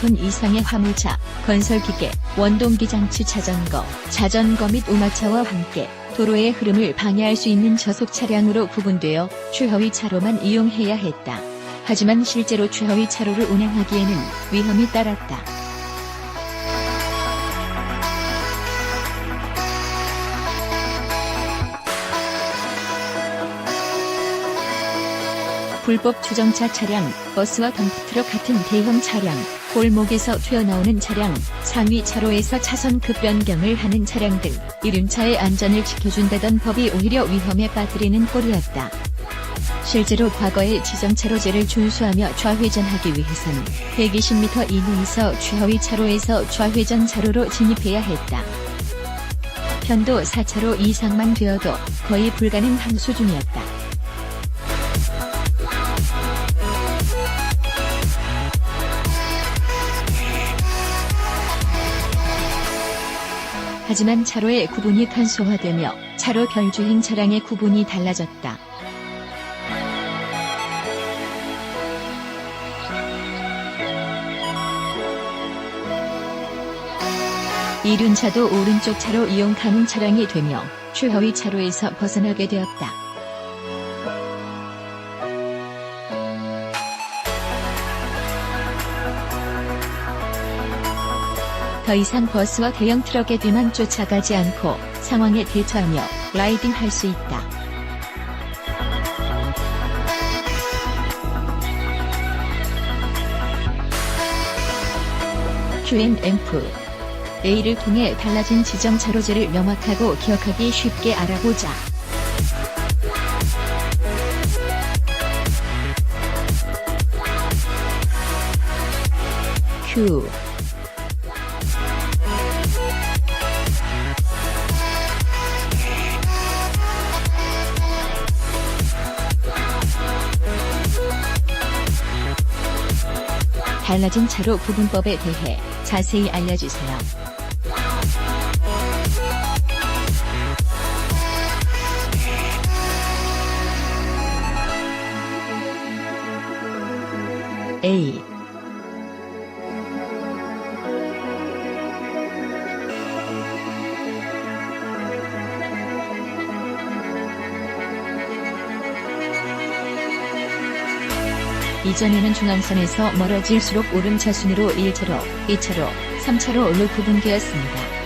30톤 이상의 화물차, 건설기계, 원동기 장치 자전거 및 우마차와 함께 도로의 흐름을 방해할 수 있는 저속 차량으로 구분되어 최허위 차로만 이용해야 했다. 하지만 실제로 최허위 차로를 운행하기에는 위험이 따랐다. 불법 주정차 차량, 버스와 덤프트럭 같은 대형 차량, 골목에서 튀어나오는 차량, 상위 차로에서 차선 급변경을 하는 차량 등 이륜차의 안전을 지켜준다던 법이 오히려 위험에 빠뜨리는 꼴이었다. 실제로 과거의 지정차로제를 준수하며 좌회전하기 위해서는 120m 이내에서 최허위 차로에서 좌회전 차로로 진입해야 했다. 편도 4차로 이상만 되어도 거의 불가능한 수준이었다. 하지만 차로의 구분이 간소화되며 차로별 주행 차량의 구분이 달라졌다. 이륜차도 오른쪽 차로 이용 가능 차량이 되며 최허위 차로에서 벗어나게 되었다. 더 이상 버스와 대형 트럭의 뒤만 쫓아가지 않고 상황에 대처하며 라이딩할 수 있다. QNMF A를 통해 달라진 지정차로제를 명확하고 기억하기 쉽게 알아보자. Q 달라진 차로 구분법에 대해 자세히 알려주세요. A 이전에는 중앙선에서 멀어질수록 오름차순으로 1차로, 2차로, 3차로로 구분되었습니다.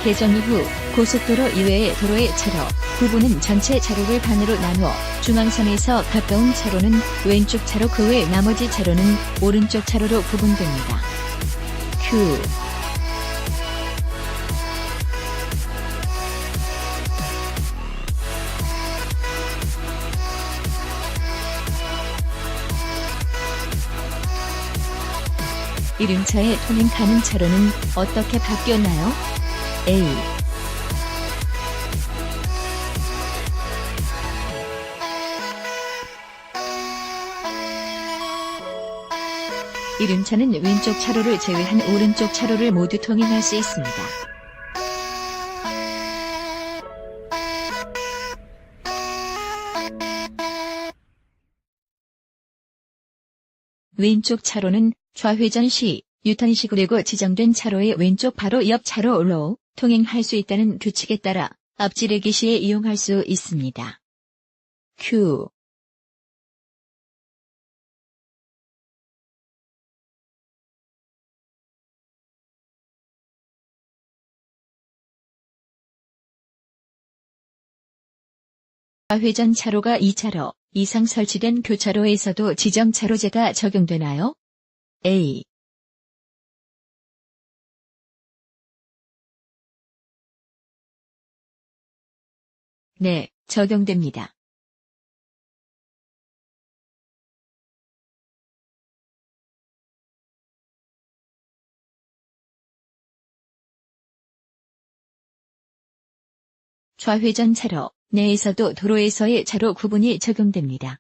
개정 이후 고속도로 이외의 도로의 차로 구분은 전체 차로를 반으로 나누어 중앙선에서 가까운 차로는 왼쪽 차로 그 외 나머지 차로는 오른쪽 차로로 구분됩니다. Q 이륜차의 통행 가능 차로는 어떻게 바뀌었나요? A 이륜차는 왼쪽 차로를 제외한 오른쪽 차로를 모두 통행할 수 있습니다. 왼쪽 차로는 좌회전 시 유턴 시 그리고 지정된 차로의 왼쪽 바로 옆 차로로 통행할 수 있다는 규칙에 따라 앞지르기 시에 이용할 수 있습니다. Q 좌회전 차로가 2차로 이상 설치된 교차로에서도 지정차로제가 적용되나요? A 네, 적용됩니다. 좌회전 차로 내에서도 도로에서의 차로 구분이 적용됩니다.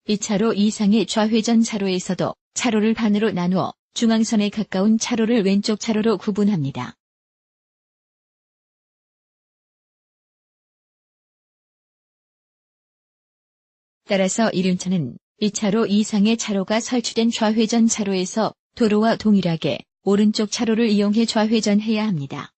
이 차로 이상의 좌회전 차로에서도 차로를 반으로 나누어 중앙선에 가까운 차로를 왼쪽 차로로 구분합니다. 따라서 이륜차는 2차로 이상의 차로가 설치된 좌회전 차로에서 도로와 동일하게 오른쪽 차로를 이용해 좌회전해야 합니다.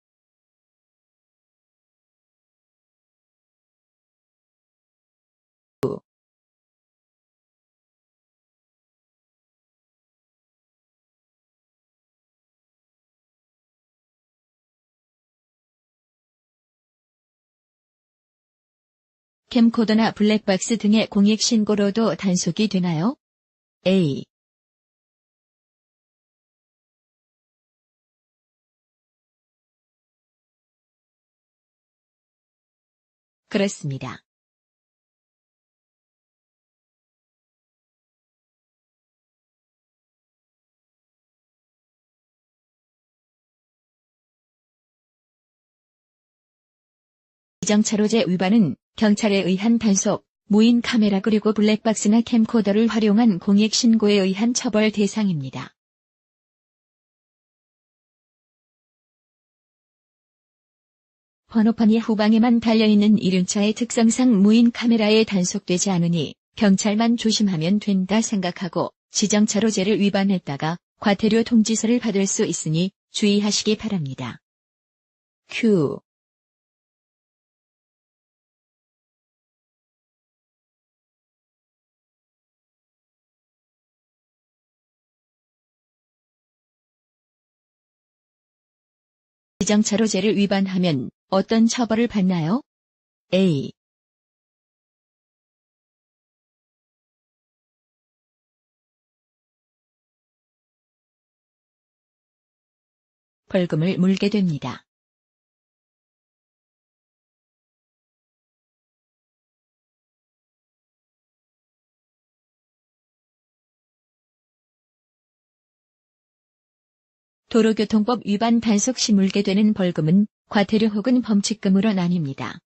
캠코더나 블랙박스 등의 공익 신고로도 단속이 되나요? A. 그렇습니다. 지정차로제 위반은 경찰에 의한 단속, 무인 카메라 그리고 블랙박스나 캠코더를 활용한 공익 신고에 의한 처벌 대상입니다. 번호판이 후방에만 달려있는 이륜차의 특성상 무인 카메라에 단속되지 않으니 경찰만 조심하면 된다 생각하고 지정차로제를 위반했다가 과태료 통지서를 받을 수 있으니 주의하시기 바랍니다. Q. 지정차로제를 위반하면 어떤 처벌을 받나요? A. 벌금을 물게 됩니다. 도로교통법 위반 단속 시 물게 되는 벌금은 과태료 혹은 범칙금으로 나뉩니다.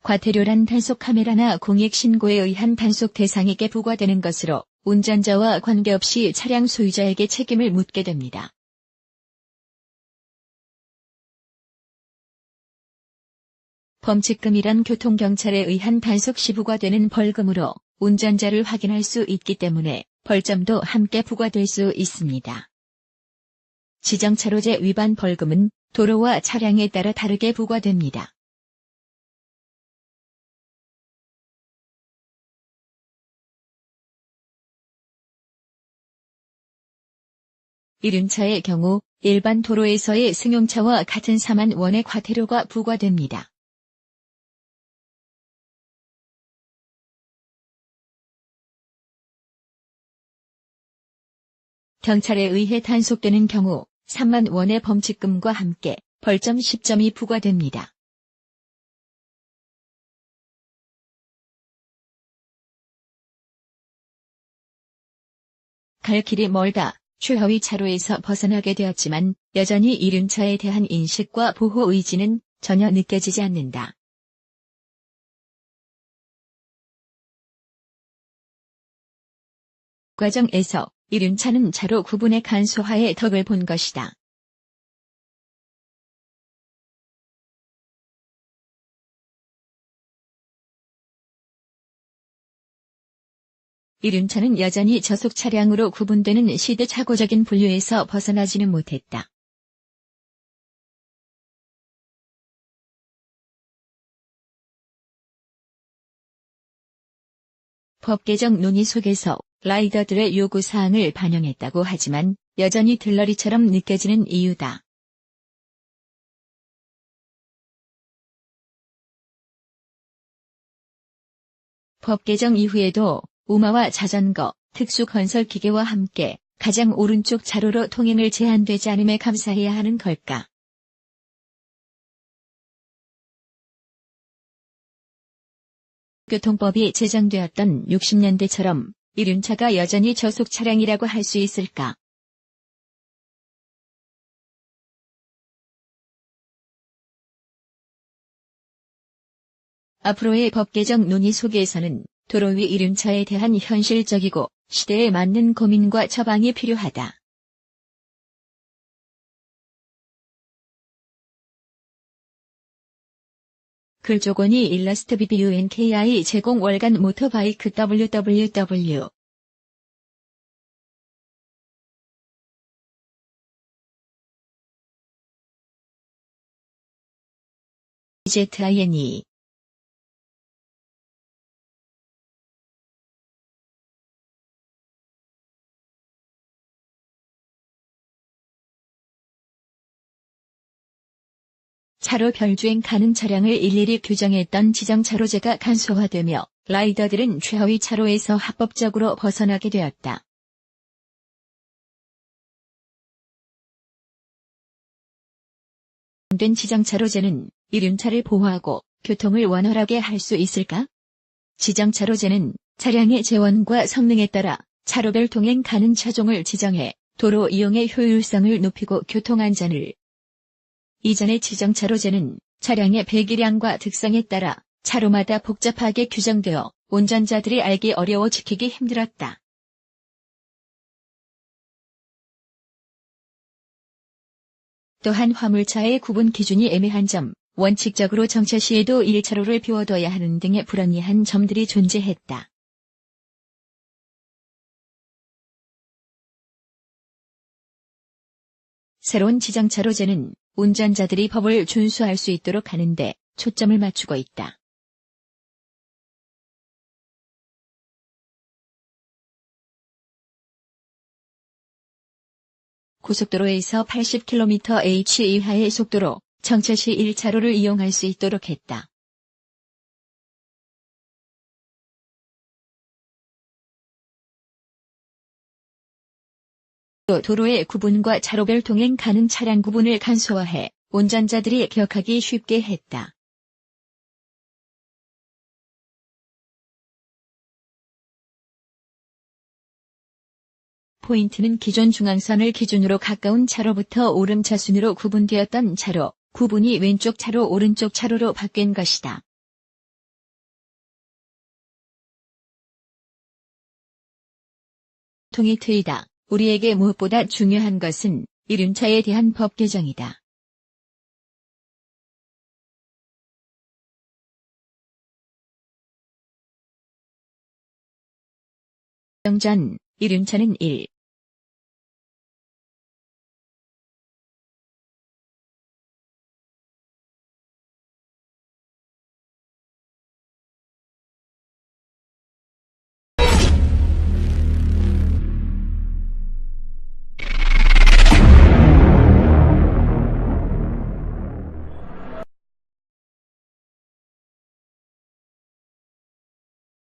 과태료란 단속 카메라나 공익 신고에 의한 단속 대상에게 부과되는 것으로 운전자와 관계없이 차량 소유자에게 책임을 묻게 됩니다. 범칙금이란 교통경찰에 의한 단속 시 부과되는 벌금으로 운전자를 확인할 수 있기 때문에 벌점도 함께 부과될 수 있습니다. 지정차로제 위반 벌금은 도로와 차량에 따라 다르게 부과됩니다. 이륜차의 경우 일반 도로에서의 승용차와 같은 4만 원의 과태료가 부과됩니다. 경찰에 의해 단속되는 경우 3만 원의 범칙금과 함께 벌점 10점이 부과됩니다. 갈 길이 멀다. 최하위 차로에서 벗어나게 되었지만 여전히 이륜차에 대한 인식과 보호 의지는 전혀 느껴지지 않는다. 과정에서 이륜차는 차로 구분의 간소화의 덕을 본 것이다. 이륜차는 여전히 저속 차량으로 구분되는 시대착오적인 분류에서 벗어나지는 못했다. 법 개정 논의 속에서 라이더들의 요구사항을 반영했다고 하지만 여전히 들러리처럼 느껴지는 이유다. 법 개정 이후에도 우마와 자전거, 특수건설기계와 함께 가장 오른쪽 차로로 통행을 제한되지 않음에 감사해야 하는 걸까? 교통법이 제정되었던 60년대처럼 이륜차가 여전히 저속 차량이라고 할 수 있을까? 앞으로의 법 개정 논의 속에서는 도로 위 이륜차에 대한 현실적이고 시대에 맞는 고민과 처방이 필요하다. 글조건이 일러스트 BBUNKI 제공 월간 모터바이크 www. ZINE 차로 별주행 가는 차량을 일일이 규정했던 지정차로제가 간소화되며 라이더들은 최하위 차로에서 합법적으로 벗어나게 되었다. 된 지정차로제는 이륜차를 보호하고 교통을 원활하게 할 수 있을까? 지정차로제는 차량의 재원과 성능에 따라 차로별 통행 가는 차종을 지정해 도로 이용의 효율성을 높이고 교통안전을. 이전의 지정차로제는 차량의 배기량과 특성에 따라 차로마다 복잡하게 규정되어 운전자들이 알기 어려워 지키기 힘들었다. 또한 화물차의 구분 기준이 애매한 점, 원칙적으로 정차 시에도 1차로를 비워둬야 하는 등의 불합리한 점들이 존재했다. 새로운 지정차로제는 운전자들이 법을 준수할 수 있도록 하는데 초점을 맞추고 있다. 고속도로에서 80km/h 이하의 속도로 정차 시 1차로를 이용할 수 있도록 했다. 또 도로의 구분과 차로별 통행 가는 차량 구분을 간소화해 운전자들이 기억하기 쉽게 했다. 포인트는 기존 중앙선을 기준으로 가까운 차로부터 오름차 순으로 구분되었던 차로, 구분이 왼쪽 차로 오른쪽 차로로 바뀐 것이다. 통이 트이다. 우리에게 무엇보다 중요한 것은 이륜차에 대한 법 개정이다. 전 이륜차는 1.